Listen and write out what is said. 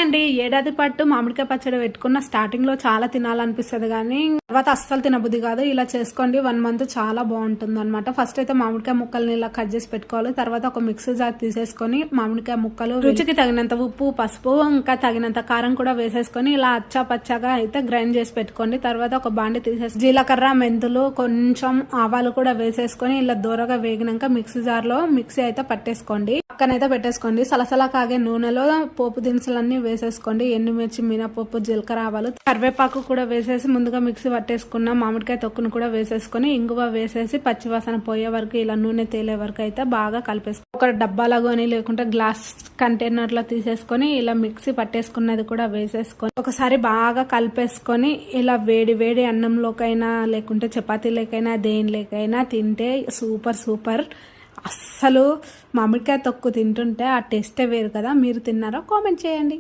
అండి. ఏడాది పట్టు మామిడికాయ పచ్చడి పెట్టుకున్న స్టార్టింగ్ లో చాలా తినాలనిపిస్తుంది కానీ తర్వాత అస్సలు తినబుద్ధి కాదు. ఇలా చేసుకోండి, 1 మంత్ చాలా బాగుంటుంది అనమాట. ఫస్ట్ అయితే మామిడికాయ ముక్కల్ని ఇలా కట్ చేసి పెట్టుకోవాలి. తర్వాత ఒక మిక్సీ జార్ తీసేసుకొని మామిడికాయ ముక్కలు, రుచికి తగినంత ఉప్పు, పసుపు, ఇంకా తగినంత కారం కూడా వేసేసుకొని ఇలా అచ్చా పచ్చగా అయితే గ్రైండ్ చేసి పెట్టుకోండి. తర్వాత ఒక బాండి తీసేసి జీలకర్ర, మెంతులు, కొంచెం ఆవాలు కూడా వేసేసుకొని ఇలా దూరగా వేగినాక మిక్సీ జార్ లో మిక్సీ అయితే పట్టేసుకోండి. పక్కనైతే పెట్టేసుకోండి. సలసలా కాగే నూనెలో పోపు దినుసులన్నీ వేసేసుకోండి. ఎండుమిర్చి, మినపప్పు, జీలకర్ర, ఆవాలు, కరివేపాకు కూడా వేసేసి ముందుగా మిక్సీ పట్టేసుకున్న మామిడికాయ తొక్కును కూడా వేసేసుకొని ఇంగువ వేసేసి పచ్చివాసన పోయే వరకు ఇలా నూనె తేలే వరకు అయితే బాగా కలిపేసుకోండి. ఒక డబ్బాలో కానీ లేకుంటే గ్లాస్ కంటైనర్ లో తీసేసుకొని ఇలా మిక్సీ పట్టేసుకున్నది కూడా వేసేసుకొని ఒకసారి బాగా కలిపేసుకొని ఇలా వేడి వేడి అన్నంలోకైనా లేకుంటే చపాతీలోకైనా దేనిలోకైనా తింటే సూపర్. అస్సలు మామిడికాయ తొక్కు తింటుంటే ఆ టేస్టే వేరు కదా. మీరు తిన్నారా? కామెంట్ చేయండి.